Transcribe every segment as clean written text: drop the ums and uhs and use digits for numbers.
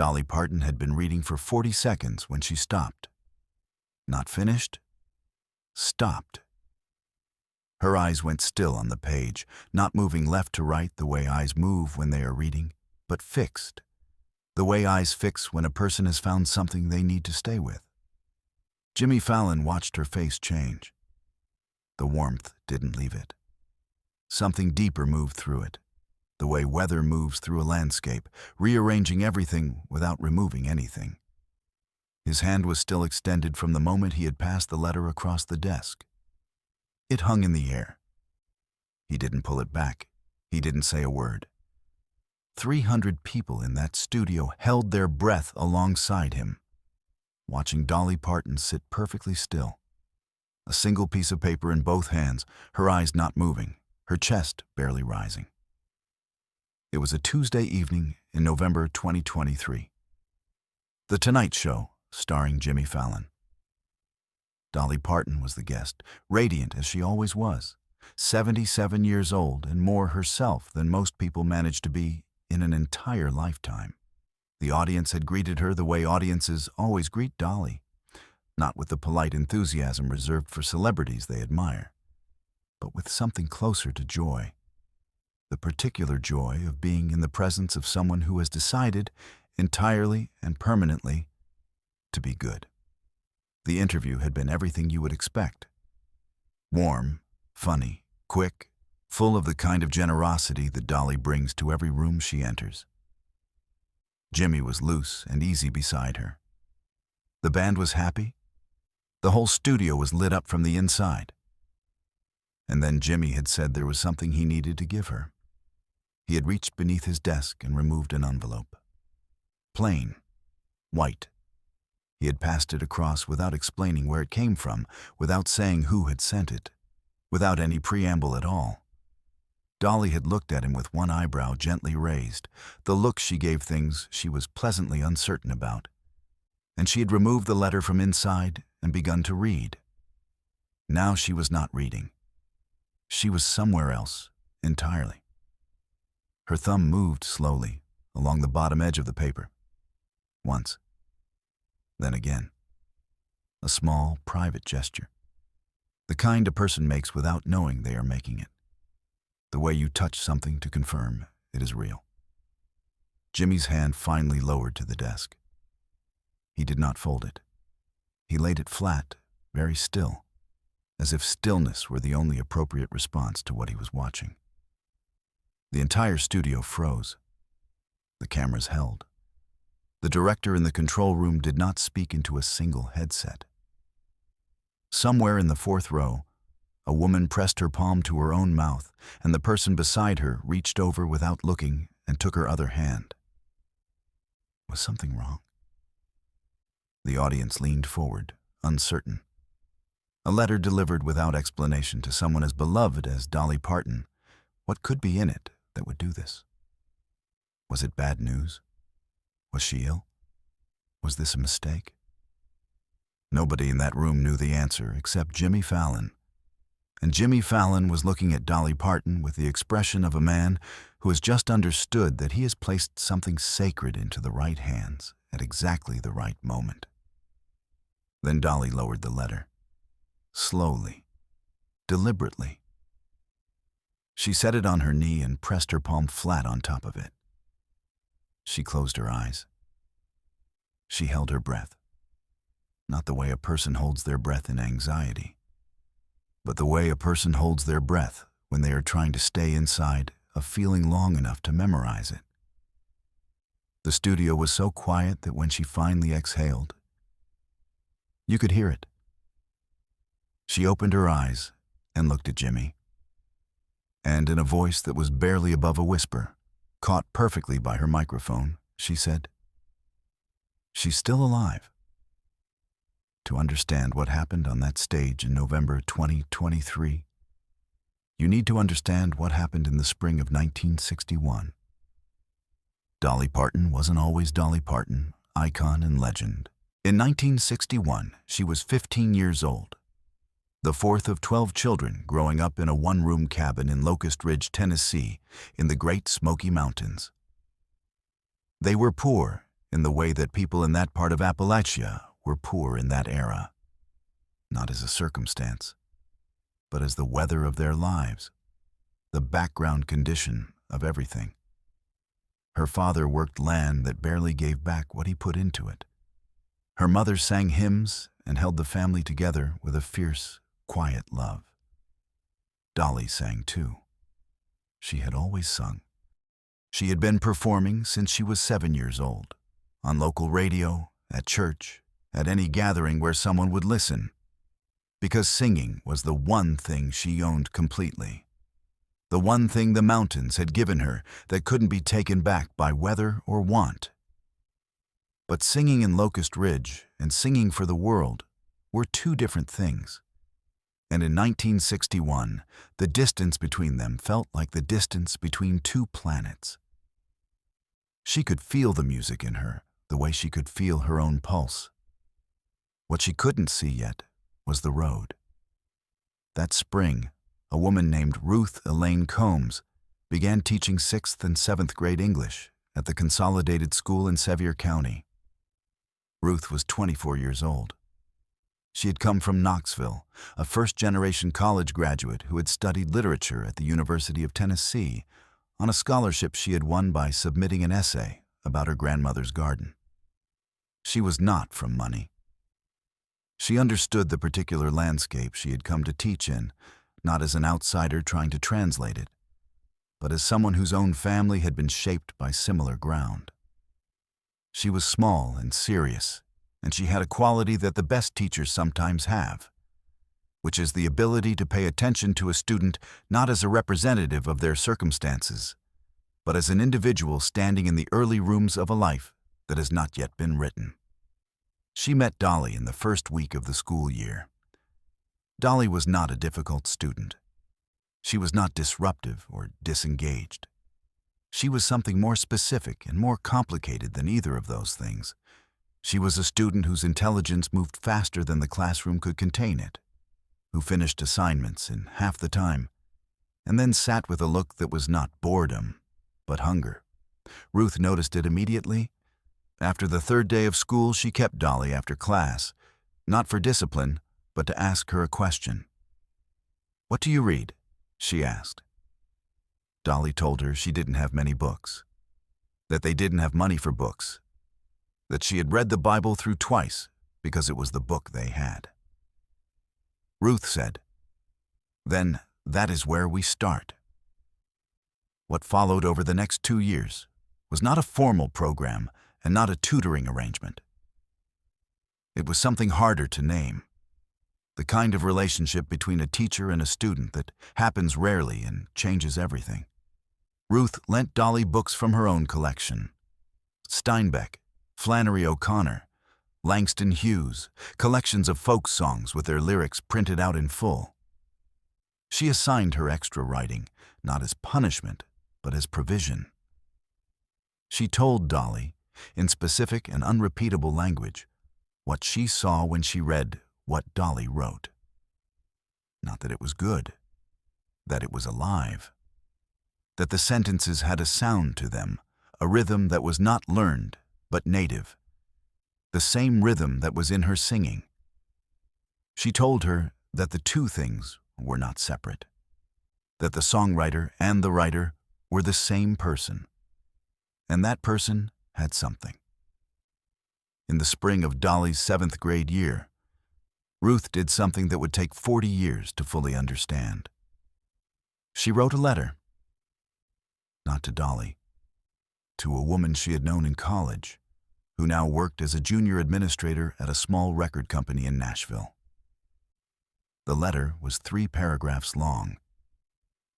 Dolly Parton had been reading for 40 seconds when she stopped. Not finished? Stopped. Her eyes went still on the page, not moving left to right the way eyes move when they are reading, but fixed, the way eyes fix when a person has found something they need to stay with. Jimmy Fallon watched her face change. The warmth didn't leave it. Something deeper moved through it, the way weather moves through a landscape, rearranging everything without removing anything. His hand was still extended from the moment he had passed the letter across the desk. It hung in the air. He didn't pull it back. He didn't say a word. 300 people in that studio held their breath alongside him, watching Dolly Parton sit perfectly still. A single piece of paper in both hands, her eyes not moving, her chest barely rising. It was a Tuesday evening in November 2023. The Tonight Show, starring Jimmy Fallon. Dolly Parton was the guest, radiant as she always was, 77 years old and more herself than most people manage to be in an entire lifetime. The audience had greeted her the way audiences always greet Dolly, not with the polite enthusiasm reserved for celebrities they admire, but with something closer to joy. The particular joy of being in the presence of someone who has decided, entirely and permanently, to be good. The interview had been everything you would expect. Warm, funny, quick, full of the kind of generosity that Dolly brings to every room she enters. Jimmy was loose and easy beside her. The band was happy. The whole studio was lit up from the inside. And then Jimmy had said there was something he needed to give her. He had reached beneath his desk and removed an envelope. Plain, white. He had passed it across without explaining where it came from, without saying who had sent it, without any preamble at all. Dolly had looked at him with one eyebrow gently raised, the look she gave things she was pleasantly uncertain about. And she had removed the letter from inside and begun to read. Now she was not reading. She was somewhere else, entirely. Her thumb moved slowly along the bottom edge of the paper. Once. Then again. A small, private gesture. The kind a person makes without knowing they are making it. The way you touch something to confirm it is real. Jimmy's hand finally lowered to the desk. He did not fold it. He laid it flat, very still, as if stillness were the only appropriate response to what he was watching. The entire studio froze. The cameras held. The director in the control room did not speak into a single headset. Somewhere in the fourth row, a woman pressed her palm to her own mouth, and the person beside her reached over without looking and took her other hand. Was something wrong? The audience leaned forward, uncertain. A letter delivered without explanation to someone as beloved as Dolly Parton. What could be in it that would do this? Was it bad news? Was she ill? Was this a mistake? Nobody in that room knew the answer except Jimmy Fallon. And Jimmy Fallon was looking at Dolly Parton with the expression of a man who has just understood that he has placed something sacred into the right hands at exactly the right moment. Then Dolly lowered the letter. Slowly, deliberately. She set it on her knee and pressed her palm flat on top of it. She closed her eyes. She held her breath. Not the way a person holds their breath in anxiety, but the way a person holds their breath when they are trying to stay inside a feeling long enough to memorize it. The studio was so quiet that when she finally exhaled, you could hear it. She opened her eyes and looked at Jimmy. And in a voice that was barely above a whisper, caught perfectly by her microphone, she said, "She's still alive." To understand what happened on that stage in November 2023, you need to understand what happened in the spring of 1961. Dolly Parton wasn't always Dolly Parton, icon and legend. In 1961, she was 15 years old, the fourth of 12 children growing up in a one-room cabin in Locust Ridge, Tennessee, in the Great Smoky Mountains. They were poor in the way that people in that part of Appalachia were poor in that era, not as a circumstance, but as the weather of their lives, the background condition of everything. Her father worked land that barely gave back what he put into it. Her mother sang hymns and held the family together with a fierce, quiet love. Dolly sang too. She had always sung. She had been performing since she was 7 years old, on local radio, at church, at any gathering where someone would listen, because singing was the one thing she owned completely, the one thing the mountains had given her that couldn't be taken back by weather or want. But singing in Locust Ridge and singing for the world were two different things. And in 1961, the distance between them felt like the distance between two planets. She could feel the music in her, the way she could feel her own pulse. What she couldn't see yet was the road. That spring, a woman named Ruth Elaine Combs began teaching 6th and 7th grade English at the Consolidated School in Sevier County. Ruth was 24 years old. She had come from Knoxville, a first-generation college graduate who had studied literature at the University of Tennessee on a scholarship she had won by submitting an essay about her grandmother's garden. She was not from money. She understood the particular landscape she had come to teach in, not as an outsider trying to translate it, but as someone whose own family had been shaped by similar ground. She was small and serious, and she had a quality that the best teachers sometimes have, which is the ability to pay attention to a student not as a representative of their circumstances, but as an individual standing in the early rooms of a life that has not yet been written. She met Dolly in the first week of the school year. Dolly was not a difficult student. She was not disruptive or disengaged. She was something more specific and more complicated than either of those things. She was a student whose intelligence moved faster than the classroom could contain it, who finished assignments in half the time, and then sat with a look that was not boredom, but hunger. Ruth noticed it immediately. After the third day of school, she kept Dolly after class, not for discipline, but to ask her a question. "What do you read?" she asked. Dolly told her she didn't have many books, that they didn't have money for books, that she had read the Bible through twice because it was the book they had. Ruth said, "Then that is where we start." What followed over the next 2 years was not a formal program and not a tutoring arrangement. It was something harder to name, the kind of relationship between a teacher and a student that happens rarely and changes everything. Ruth lent Dolly books from her own collection: Steinbeck, Flannery O'Connor, Langston Hughes, collections of folk songs with their lyrics printed out in full. She assigned her extra writing, not as punishment, but as provision. She told Dolly, in specific and unrepeatable language, what she saw when she read what Dolly wrote. Not that it was good, that it was alive, that the sentences had a sound to them, a rhythm that was not learned, but native, the same rhythm that was in her singing. She told her that the two things were not separate, that the songwriter and the writer were the same person, and that person had something. In the spring of Dolly's 7th grade year, Ruth did something that would take 40 years to fully understand. She wrote a letter, not to Dolly, to a woman she had known in college, who now worked as a junior administrator at a small record company in Nashville. The letter was 3 paragraphs long.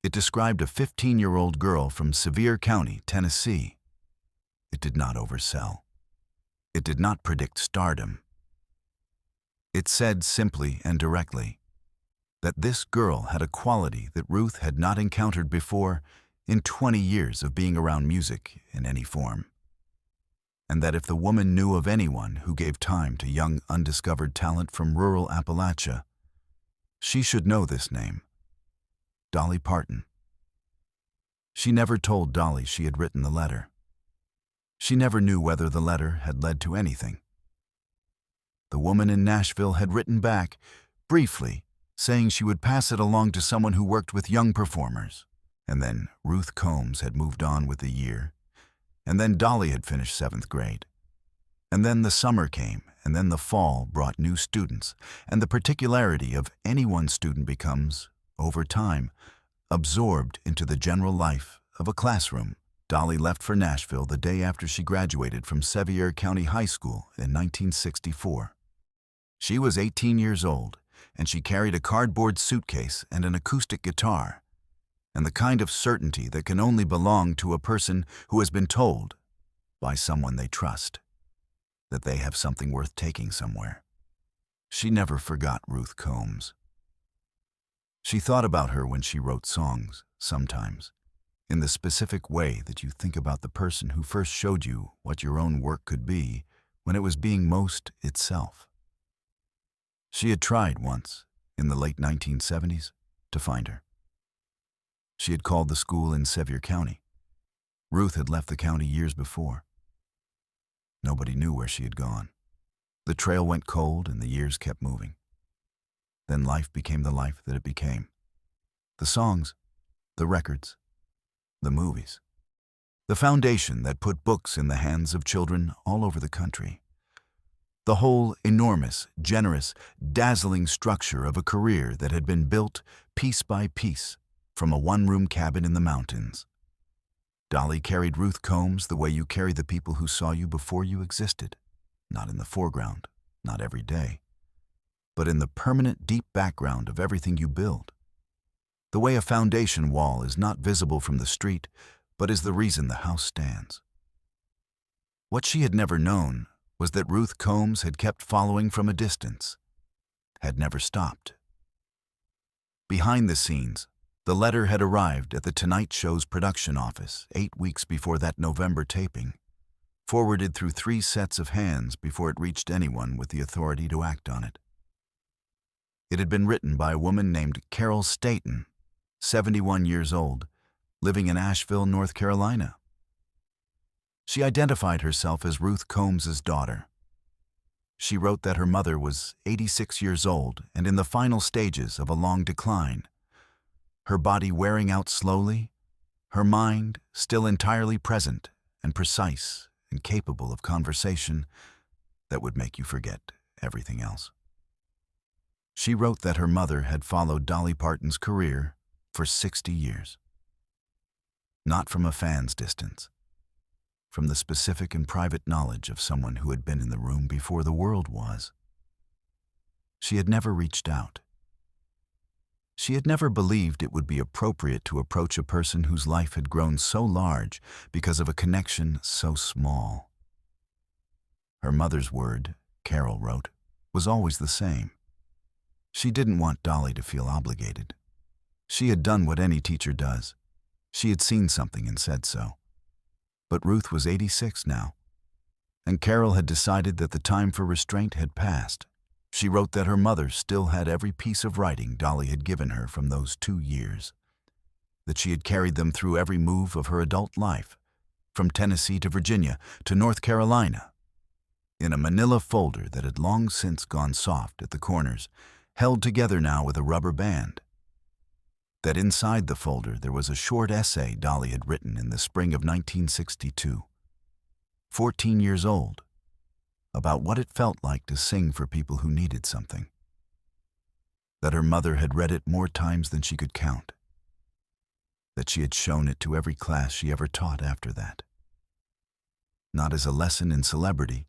It described a 15-year-old girl from Sevier County, Tennessee. It did not oversell. It did not predict stardom. It said simply and directly that this girl had a quality that Ruth had not encountered before in 20 years of being around music in any form, and that if the woman knew of anyone who gave time to young, undiscovered talent from rural Appalachia, she should know this name: Dolly Parton. She never told Dolly she had written the letter. She never knew whether the letter had led to anything. The woman in Nashville had written back, briefly, saying she would pass it along to someone who worked with young performers. And then Ruth Combs had moved on with the year. And then Dolly had finished 7th grade. And then the summer came, and then the fall brought new students, and the particularity of any one student becomes, over time, absorbed into the general life of a classroom. Dolly left for Nashville the day after she graduated from Sevier County High School in 1964. She was 18 years old, and she carried a cardboard suitcase and an acoustic guitar, and the kind of certainty that can only belong to a person who has been told, by someone they trust, that they have something worth taking somewhere. She never forgot Ruth Combs. She thought about her when she wrote songs, sometimes, in the specific way that you think about the person who first showed you what your own work could be when it was being most itself. She had tried once, in the late 1970s, to find her. She had called the school in Sevier County. Ruth had left the county years before. Nobody knew where she had gone. The trail went cold and the years kept moving. Then life became the life that it became. The songs, the records, the movies. The foundation that put books in the hands of children all over the country. The whole enormous, generous, dazzling structure of a career that had been built piece by piece from a one-room cabin in the mountains. Dolly carried Ruth Combs the way you carry the people who saw you before you existed, not in the foreground, not every day, but in the permanent deep background of everything you build. The way a foundation wall is not visible from the street, but is the reason the house stands. What she had never known was that Ruth Combs had kept following from a distance, had never stopped. Behind the scenes, the letter had arrived at the Tonight Show's production office 8 weeks before that November taping, forwarded through 3 sets of hands before it reached anyone with the authority to act on it. It had been written by a woman named Carol Staten, 71 years old, living in Asheville, North Carolina. She identified herself as Ruth Combs' daughter. She wrote that her mother was 86 years old and in the final stages of a long decline, her body wearing out slowly, her mind still entirely present and precise and capable of conversation that would make you forget everything else. She wrote that her mother had followed Dolly Parton's career for 60 years. Not from a fan's distance, from the specific and private knowledge of someone who had been in the room before the world was. She had never reached out. She had never believed it would be appropriate to approach a person whose life had grown so large because of a connection so small. Her mother's word, Carol wrote, was always the same. She didn't want Dolly to feel obligated. She had done what any teacher does. She had seen something and said so. But Ruth was 86 now, and Carol had decided that the time for restraint had passed. She wrote that her mother still had every piece of writing Dolly had given her from those 2 years, that she had carried them through every move of her adult life, from Tennessee to Virginia to North Carolina, in a manila folder that had long since gone soft at the corners, held together now with a rubber band. That inside the folder there was a short essay Dolly had written in the spring of 1962, 14 years old, about what it felt like to sing for people who needed something. That her mother had read it more times than she could count. That she had shown it to every class she ever taught after that. Not as a lesson in celebrity,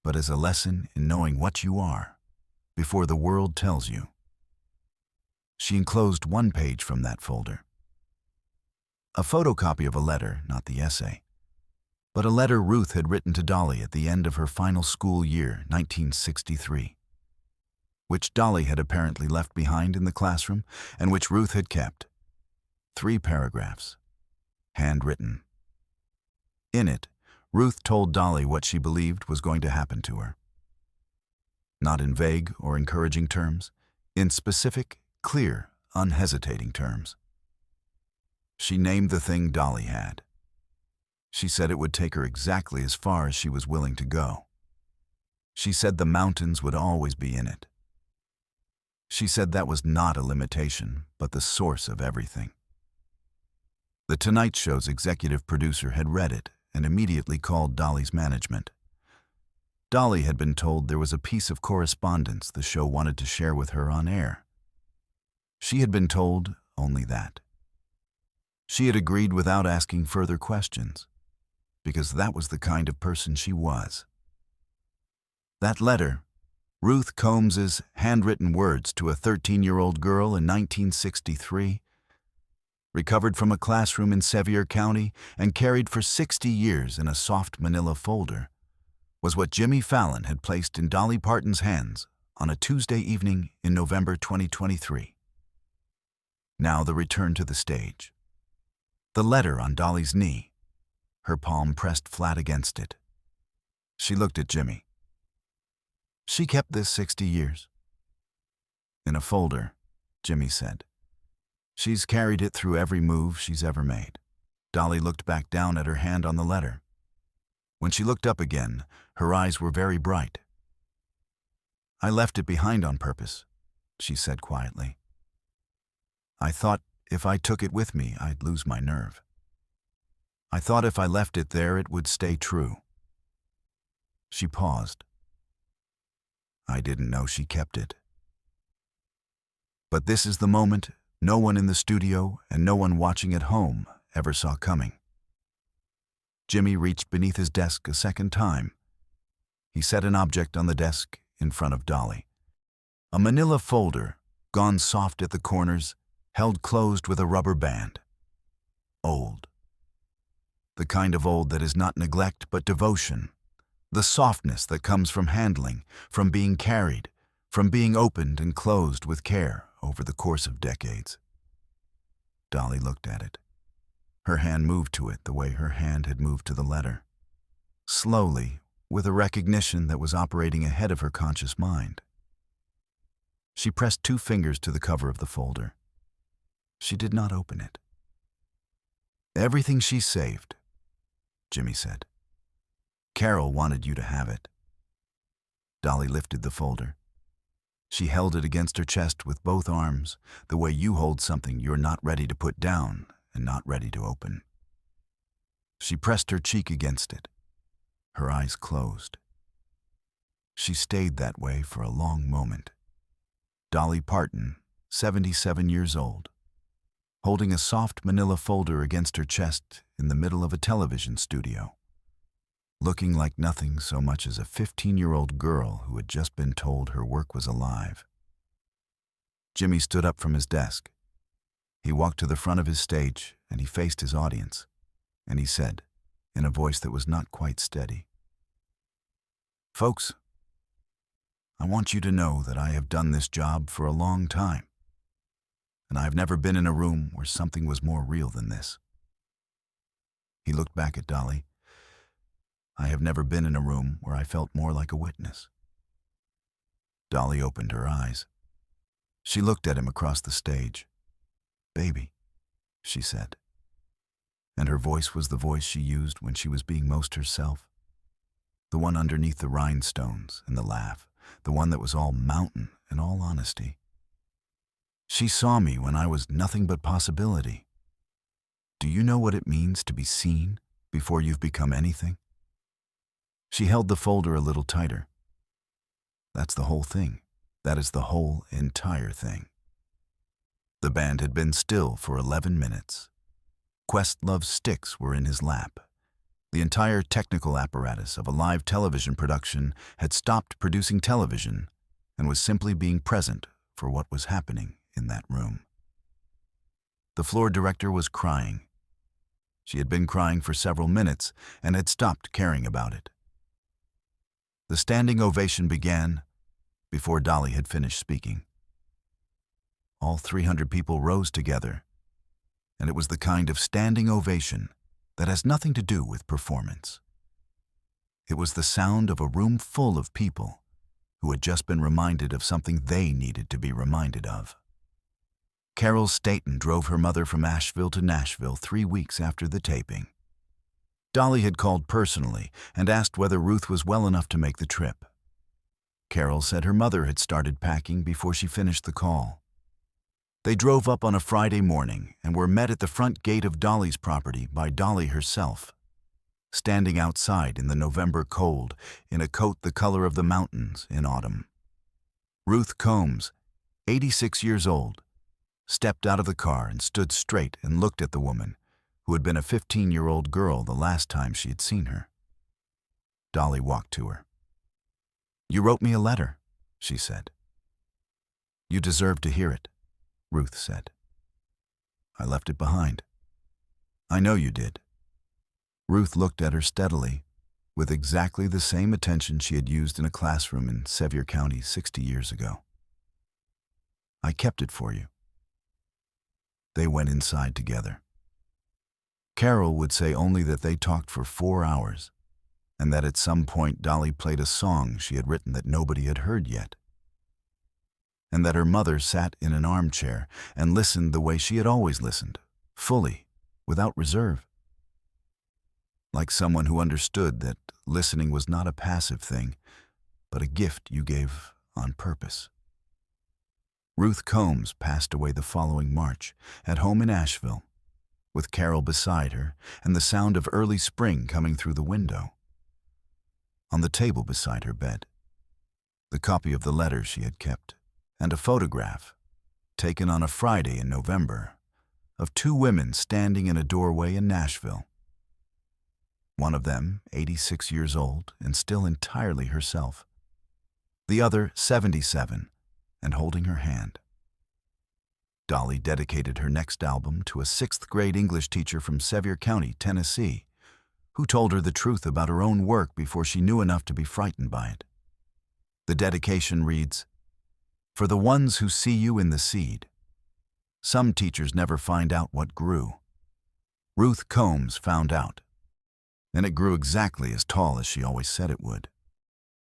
but as a lesson in knowing what you are before the world tells you. She enclosed 1 page from that folder. A photocopy of a letter, not the essay, but a letter Ruth had written to Dolly at the end of her final school year, 1963, which Dolly had apparently left behind in the classroom and which Ruth had kept. 3 paragraphs, handwritten. In it, Ruth told Dolly what she believed was going to happen to her. Not in vague or encouraging terms, in specific, clear, unhesitating terms. She named the thing Dolly had. She said it would take her exactly as far as she was willing to go. She said the mountains would always be in it. She said that was not a limitation, but the source of everything. The Tonight Show's executive producer had read it and immediately called Dolly's management. Dolly had been told there was a piece of correspondence the show wanted to share with her on air. She had been told only that. She had agreed without asking further questions, because that was the kind of person she was. That letter, Ruth Combs's handwritten words to a 13-year-old girl in 1963, recovered from a classroom in Sevier County and carried for 60 years in a soft manila folder, was what Jimmy Fallon had placed in Dolly Parton's hands on a Tuesday evening in November 2023. Now the return to the stage. The letter on Dolly's knee, her palm pressed flat against it. She looked at Jimmy. She kept this 60 years. In a folder, Jimmy said. She's carried it through every move she's ever made. Dolly looked back down at her hand on the letter. When she looked up again, her eyes were very bright. I left it behind on purpose, she said quietly. I thought if I took it with me, I'd lose my nerve. I thought if I left it there, it would stay true. She paused. I didn't know she kept it. But this is the moment no one in the studio and no one watching at home ever saw coming. Jimmy reached beneath his desk a second time. He set an object on the desk in front of Dolly. A manila folder, gone soft at the corners, held closed with a rubber band. Old. The kind of old that is not neglect but devotion. The softness that comes from handling, from being carried, from being opened and closed with care over the course of decades. Dolly looked at it. Her hand moved to it the way her hand had moved to the letter. Slowly, with a recognition that was operating ahead of her conscious mind. She pressed 2 fingers to the cover of the folder. She did not open it. Everything she saved, Jimmy said. Carol wanted you to have it. Dolly lifted the folder. She held it against her chest with both arms, the way you hold something you're not ready to put down and not ready to open. She pressed her cheek against it, her eyes closed. She stayed that way for a long moment. Dolly Parton, 77 years old, holding a soft manila folder against her chest in the middle of a television studio, looking like nothing so much as a 15-year-old girl who had just been told her work was alive. Jimmy stood up from his desk. He walked to the front of his stage and he faced his audience, and he said, in a voice that was not quite steady, "Folks, I want you to know that I have done this job for a long time, and I've never been in a room where something was more real than this." He looked back at Dolly. "I have never been in a room where I felt more like a witness." Dolly opened her eyes. She looked at him across the stage. "Baby," she said. And her voice was the voice she used when she was being most herself. The one underneath the rhinestones and the laugh, the one that was all mountain and all honesty. She saw me when I was nothing but possibility. Do you know what it means to be seen before you've become anything? She held the folder a little tighter. That's the whole thing. That is the whole entire thing. The band had been still for 11 minutes. Questlove's sticks were in his lap. The entire technical apparatus of a live television production had stopped producing television and was simply being present for what was happening in that room. The floor director was crying. She had been crying for several minutes and had stopped caring about it. The standing ovation began before Dolly had finished speaking. All 300 people rose together, and it was the kind of standing ovation that has nothing to do with performance. It was the sound of a room full of people who had just been reminded of something they needed to be reminded of. Carol Staten drove her mother from Asheville to Nashville 3 weeks after the taping. Dolly had called personally and asked whether Ruth was well enough to make the trip. Carol said her mother had started packing before she finished the call. They drove up on a Friday morning and were met at the front gate of Dolly's property by Dolly herself, standing outside in the November cold in a coat the color of the mountains in autumn. Ruth Combs, 86 years old, stepped out of the car and stood straight and looked at the woman, who had been a 15-year-old girl the last time she had seen her. Dolly walked to her. "You wrote me a letter," she said. "You deserve to hear it," Ruth said. "I left it behind." "I know you did." Ruth looked at her steadily, with exactly the same attention she had used in a classroom in Sevier County 60 years ago. "I kept it for you." They went inside together. Carol would say only that they talked for 4 hours, and that at some point Dolly played a song she had written that nobody had heard yet, and that her mother sat in an armchair and listened the way she had always listened, fully, without reserve, like someone who understood that listening was not a passive thing, but a gift you gave on purpose. Ruth Combs passed away the following March, at home in Asheville, with Carol beside her and the sound of early spring coming through the window. On the table beside her bed, the copy of the letter she had kept, and a photograph, taken on a Friday in November, of 2 women standing in a doorway in Nashville. One of them, 86 years old and still entirely herself. The other, 77, and holding her hand. Dolly dedicated her next album to a 6th-grade English teacher from Sevier County, Tennessee, who told her the truth about her own work before she knew enough to be frightened by it. The dedication reads, "For the ones who see you in the seed. Some teachers never find out what grew. Ruth Combs found out, and it grew exactly as tall as she always said it would."